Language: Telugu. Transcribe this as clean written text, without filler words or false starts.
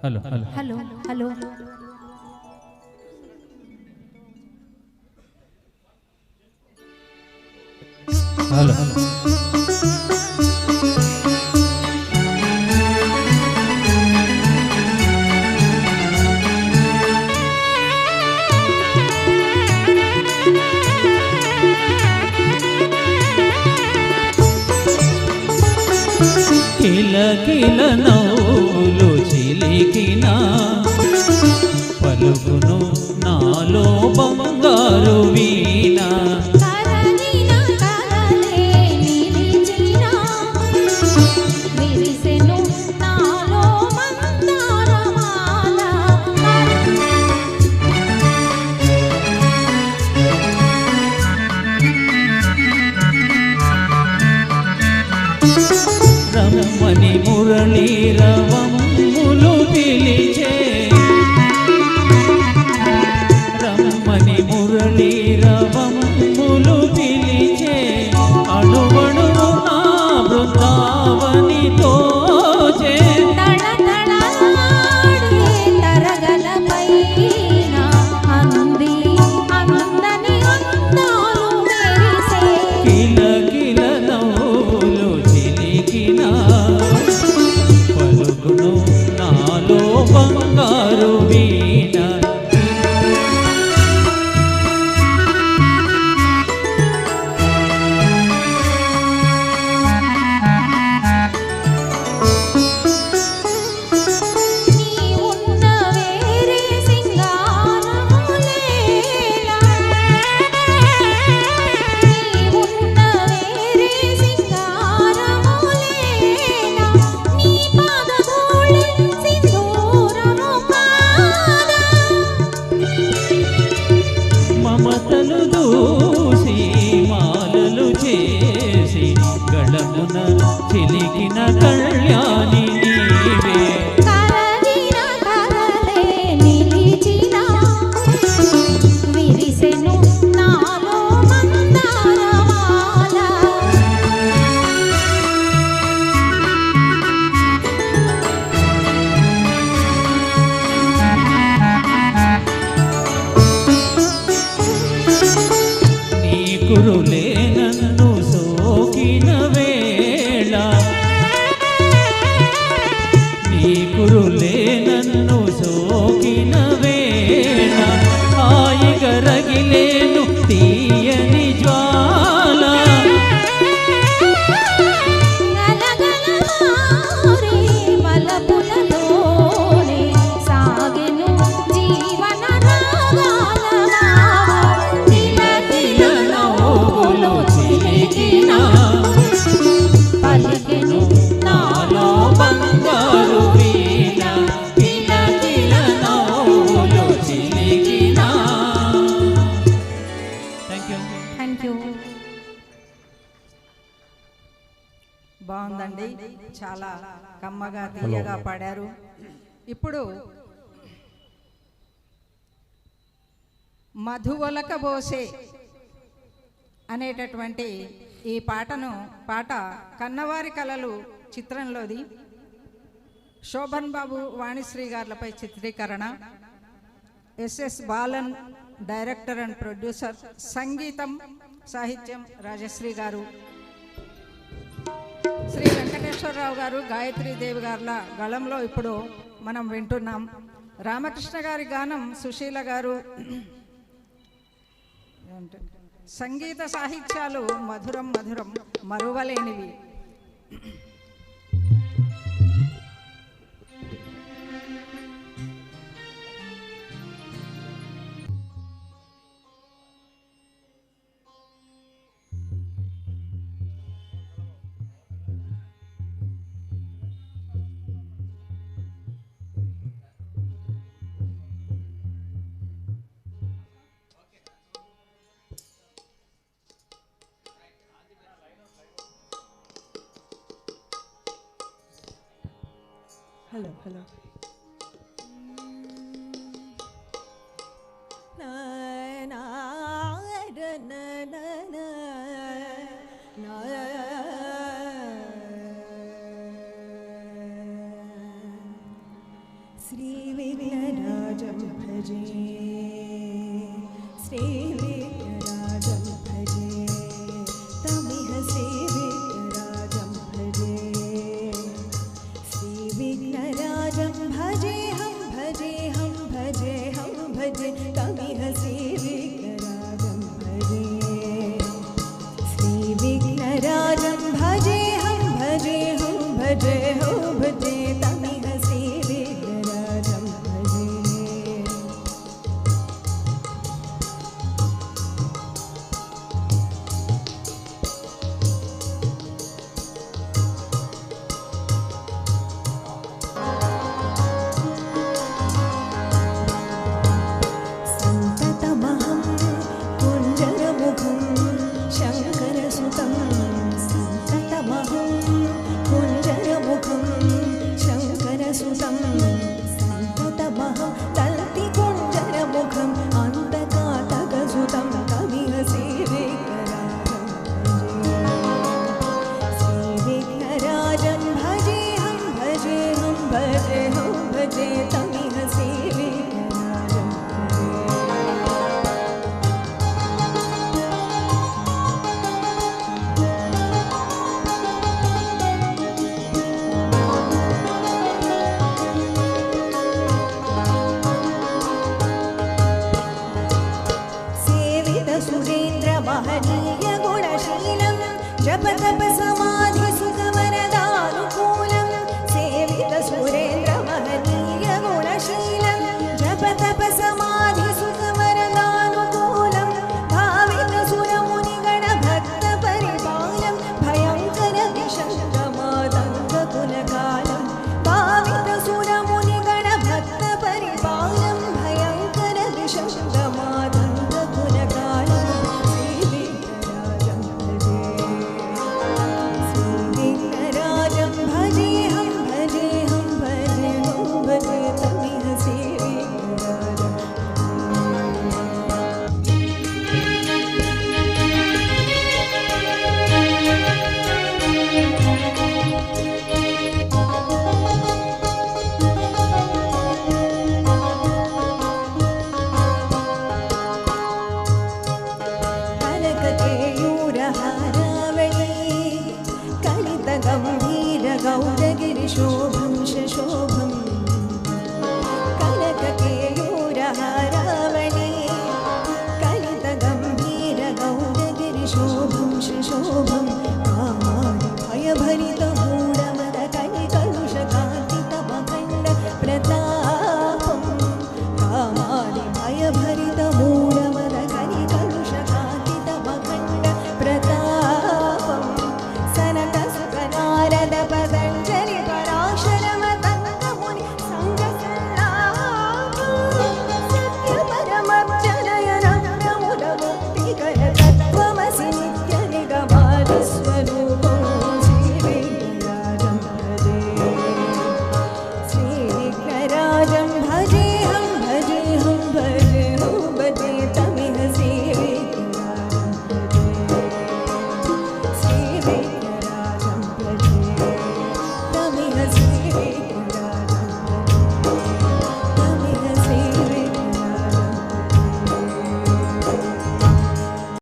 Hello hello hello hello hello hello కిల కిల నవ్వులు చిలికిన పలుకును నాలో బంగారు వీణ రమ్మని మురళీ రవములు పిలిచే రమ్మని మురళీ రవములు పిలిచే అణువణువు నా బృందావని తోచే కిల కిల నవ్వులు చిలికిన పలుకును నాలో బంగారు వీణ మమతలు దూసి మాలలు చేసి గళమున చిలికిన కళ్యాణి నీవే నీ కురులే నన్ను సోకిన వేళ నీ కురులే నన్ను సోకిన వేళ హాయిగా రగిలేను తీయని జ్వాల పలికెను నాలో బంగారు వీణ కిల కిల నవ్వులు చిలికిన. Thank you. బాగుందండి, చాలా కమ్మగా తీయగా పాడారు. ఇప్పుడు మధువలకబోసే అనేటటువంటి ఈ పాట కన్నవారి కలలు చిత్రంలోది. శోభన్ బాబు వాణిశ్రీ గారులపై చిత్రీకరణ. SS Balan director and producer. సంగీతం సాహిత్యం రాజశ్రీ గారు. శ్రీ వెంకటేశ్వరరావు గారు, గాయత్రీదేవి గారుల గళంలో ఇప్పుడు మనం వింటున్నాం. రామకృష్ణ గారి గానం సుశీల గారు. సంగీత సాహిత్యాలు మధురం మధురం, మరువలేనివి. హలో హలో నా నా నా నా श्रीविघ्नराजं भजे श्रीविघ्नराजं भजे